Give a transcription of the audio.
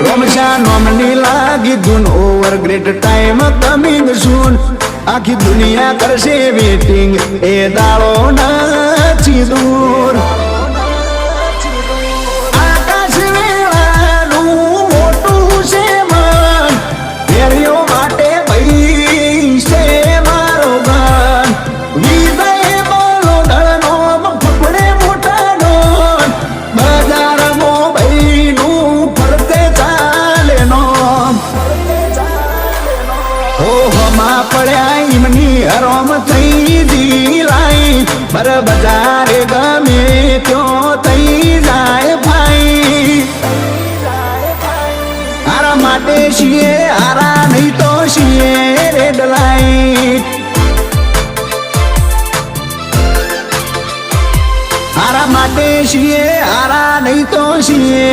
રોમશા નોમની લાગી ધૂન over great time coming સૂન આખી દુનિયા કરશે વેટિંગ એ દાડો નથી દૂર આકાશ વેળાનું મોટું છે મન ફેરીઓ માટે ભાઈ છે મારો ગાન વિદય બોલો ધણનો ફફડે મોટાનો બજારમાં ભાઈનું ફરતે ચાલે નો ઓહમાં પડ્યા ઈમની હરોમ થઈ દિલાઈ બર બજારે ગમે ત્યો થઈ જાય ભાઈ હારા માટે છીએ હારા નહીં તો છીએ રેડ લાઈટ હારા માટે છીએ હારા નહીં તો છીએ